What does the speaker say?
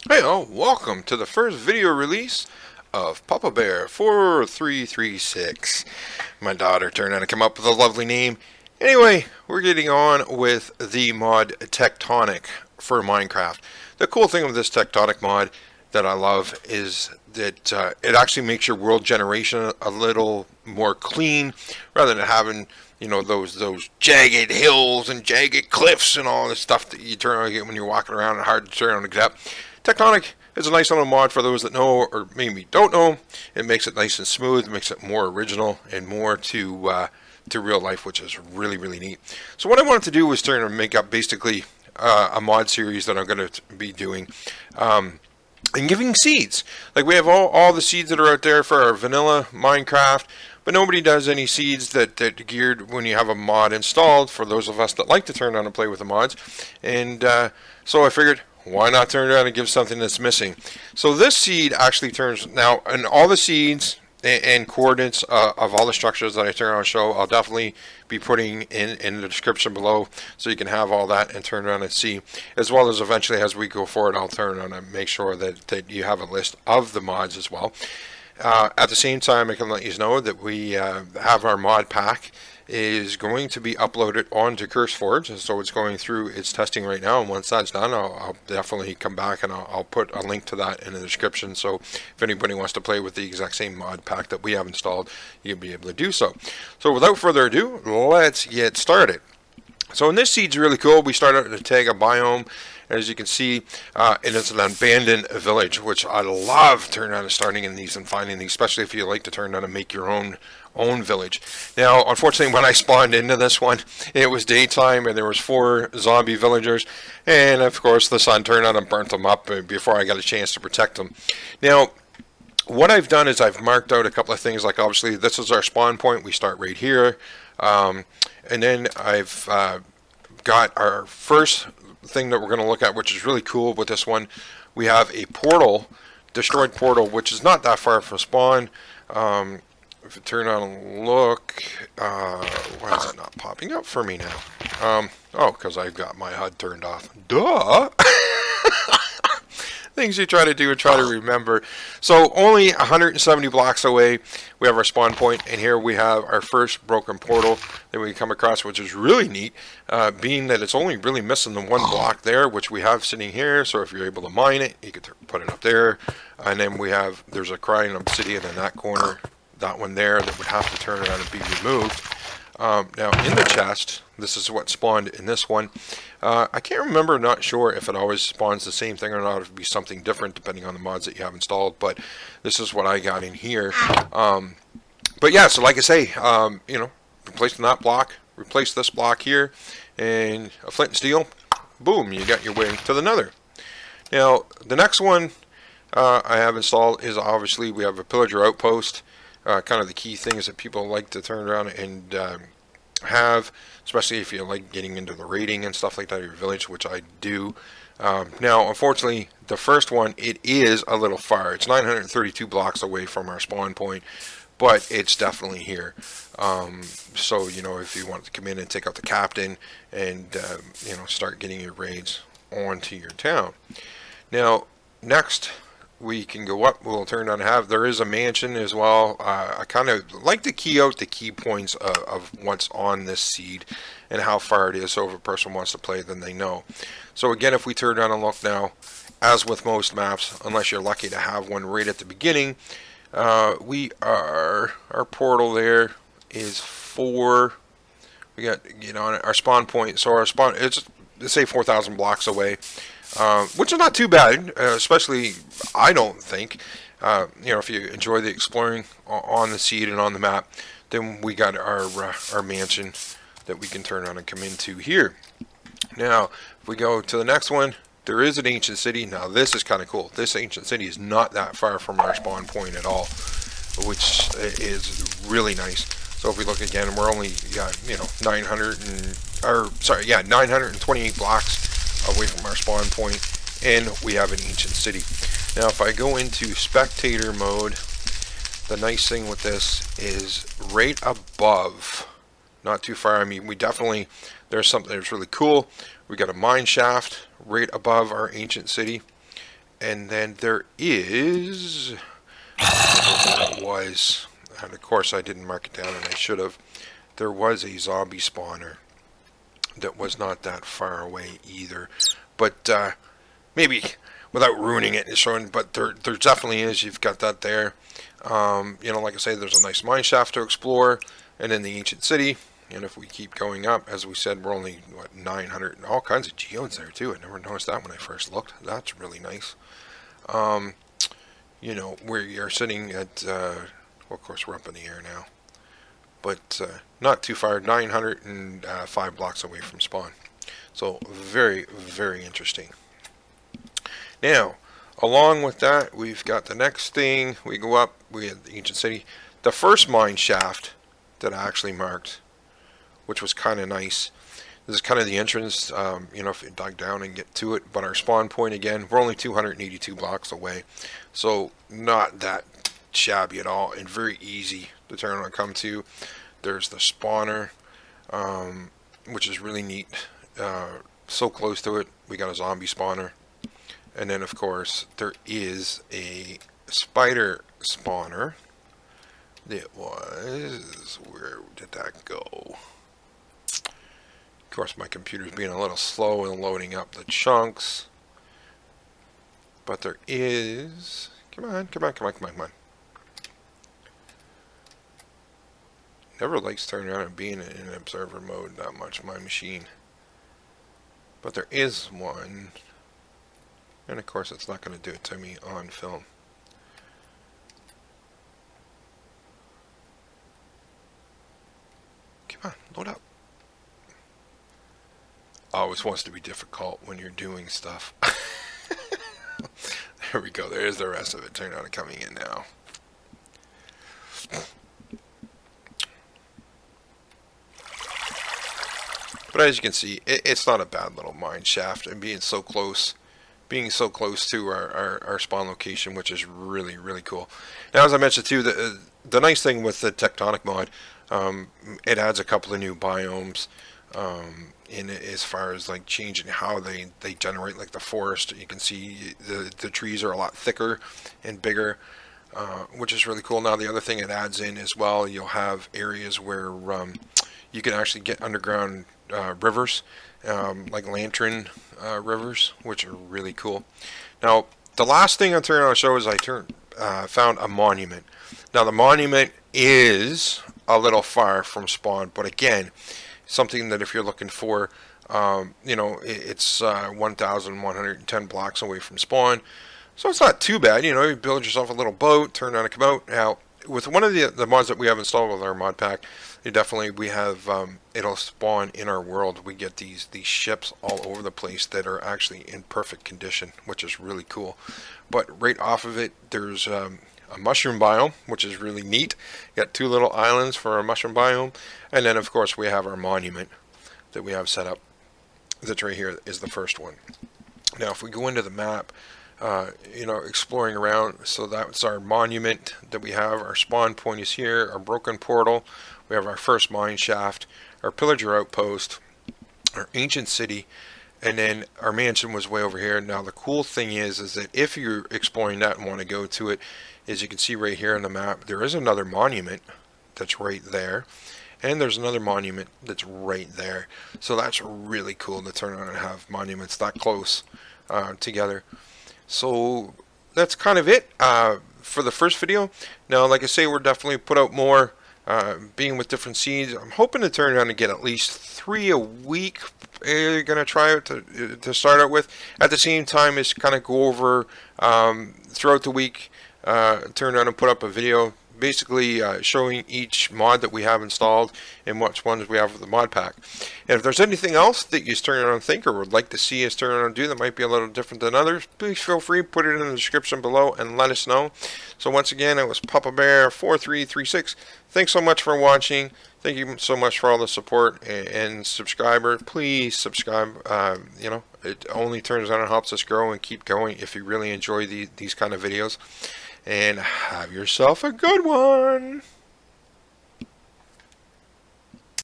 Hey all, welcome to the first video release of Papa Bear 4336. My daughter turned out to come up with a lovely name. Anyway, we're getting on with the mod Tectonic for Minecraft. The cool thing with this Tectonic mod that I love is that it actually makes your world generation a little more clean rather than having those jagged hills and jagged cliffs and all this stuff that you turn on get when you're walking around and hard to turn on to get up. Tectonic is a nice little mod for those that know or maybe don't know. It makes it nice and smooth, makes it more original and more to real life, which is really, really neat. So what I wanted to do was turn and make up basically a mod series that I'm going to be doing. And giving seeds. Like we have all the seeds that are out there for our vanilla Minecraft, but nobody does any seeds that are geared when you have a mod installed for those of us that like to turn on and play with the mods. And so I figured, why not turn around and give something that's missing? So this seed actually turns now, and all the seeds and coordinates of all the structures that I turn on and show, I'll definitely be putting in the description below so you can have all that and turn around and see, as well as eventually as we go forward I'll turn on and make sure that you have a list of the mods as well. At the same time, I can let you know that we have our mod pack is going to be uploaded onto CurseForge, so it's going through its testing right now, and once that's done I'll definitely come back and I'll put a link to that in the description, so if anybody wants to play with the exact same mod pack that we have installed, you'll be able to do so. So without further ado, let's get started. So in this seed's really cool. We start out to tag a biome. As you can see, it is an abandoned village, which I love turning on and starting in these and finding these, especially if you like to turn on and make your own village. Now, unfortunately, when I spawned into this one, it was daytime and there was 4 zombie villagers, and of course the sun turned on and burnt them up before I got a chance to protect them. Now, what I've done is I've marked out a couple of things, like obviously this is our spawn point. We start right here, and then I've got our first thing that we're going to look at, which is really cool with this one. We have a portal, destroyed portal, which is not that far from spawn. If you turn on and look, why is it not popping up for me now? Oh, because I've got my HUD turned off. Duh! Things you try to do and try to remember. So only 170 blocks away, we have our spawn point, and here we have our first broken portal that we come across, which is really neat, being that it's only really missing the 1 block there, which we have sitting here. So if you're able to mine it, you could put it up there, and then there's a crying obsidian in that corner, that one there, that would have to turn around and be removed. Now in the chest, this is what spawned in this one. I can't remember, not sure if it always spawns the same thing or not, if it would be something different depending on the mods that you have installed, but this is what I got in here. But yeah, so like I say, replacing that block, replace this block here, and a flint and steel, boom, you got your way to the nether. Now, the next one I have installed is obviously we have a Pillager Outpost. Kind of the key things that people like to turn around and have, especially if you like getting into the raiding and stuff like that of your village, which I do. Now, unfortunately, the first one, it is a little far. It's 932 blocks away from our spawn point, but it's definitely here. So, if you want to come in and take out the captain and, start getting your raids onto your town. Now, next, we can go up. We'll turn on there is a mansion as well. I kind of like to key out the key points of what's on this seed and how far it is, so if a person wants to play, then they know. So again, if we turn down and look now, as with most maps, unless you're lucky to have one right at the beginning, our portal there is 4. We got our spawn point. So our spawn, it's, let's say 4,000 blocks away. Which is not too bad, especially I don't think. If you enjoy the exploring on the seed and on the map, then we got our mansion that we can turn on and come into here. Now, if we go to the next one, there is an ancient city. Now, this is kind of cool. This ancient city is not that far from our spawn point at all, which is really nice. So if we look again, we're only 928 blocks away from our spawn point, and we have an ancient city. Now if I go into spectator mode, the nice thing with this is right above, not too far, I mean there's something that's really cool. We got a Mineshaft right above our ancient city, And then there is, what it was, and of course I didn't mark it down and I should have, there was a zombie spawner that was not that far away either. But maybe without ruining it and showing, but there definitely is. You've got that there. You know, like I say, there's a nice mineshaft to explore, and then the ancient city. And if we keep going up, as we said, we're only, what, 900, and all kinds of geodes there too. I never noticed that when I first looked. That's really nice. You know, we are sitting at, well, of course we're up in the air now, but not too far, 905 blocks away from spawn. So very, very interesting. Now, along with that, we've got the next thing. We go up, we have the ancient city. The first mine shaft that I actually marked, which was kind of nice. This is kind of the entrance, you know, if you dug down and get to it. But our spawn point, again, we're only 282 blocks away. So not that shabby at all, and very easy to turn on and come to. There's the spawner, which is really neat. So close to it, we got a zombie spawner. And then, of course, there is a spider spawner. It was, where did that go? Of course, my computer's being a little slow in loading up the chunks. But there is, come on. Never likes turning around and being in observer mode that much, my machine. But there is one. And of course, it's not going to do it to me on film. Come on, load up. Always wants to be difficult when you're doing stuff. There we go. There is the rest of it. Turned out coming in now. But as you can see, it's not a bad little mine shaft, and being so close to our spawn location, which is really, really cool. Now, as I mentioned too, the nice thing with the Tectonic Mod, it adds a couple of new biomes. In as far as like changing how they generate, like the forest. You can see the trees are a lot thicker and bigger, which is really cool. Now the other thing it adds in as well, you'll have areas where you can actually get underground rivers, like lantern rivers, which are really cool. Now the last thing I'm turning on to show is I found a monument. Now the monument is a little far from spawn, but again, something that if you're looking for, you know, it's 1,110 blocks away from spawn, so it's not too bad. You know, you build yourself a little boat, turn on and come out. Now, with one of the mods that we have installed with our mod pack, we have it'll spawn in our world. We get these ships all over the place that are actually in perfect condition, which is really cool. But right off of it, there's a mushroom biome, which is really neat. Got two little islands for our mushroom biome, and then of course we have our monument that we have set up. That's right here is the first one. Now if we go into the map, you know, exploring around, so that's our monument that we have. Our spawn point is here, our broken portal, we have our first mine shaft, our pillager outpost, our ancient city, and then our mansion was way over here. Now the cool thing is that if you're exploring that and want to go to it, as you can see right here on the map, there is another monument that's right there, and there's another monument that's right there. So that's really cool to turn on and have monuments that close together. So that's kind of it for the first video. Now, like I say, we're definitely put out more, being with different seeds. I'm hoping to turn around and get at least 3 a week. You're going to try out to start out with. At the same time, is kind of go over throughout the week, turn around and put up a video basically showing each mod that we have installed and which ones we have with the mod pack. And if there's anything else that you turn around and think or would like to see us turn around and do that might be a little different than others, please feel free, put it in the description below and let us know. So once again, it was Papa Bear 4336. Thanks so much for watching. Thank you so much for all the support and subscriber. Please subscribe. You know, it only turns out and helps us grow and keep going if you really enjoy these kind of videos. And have yourself a good one.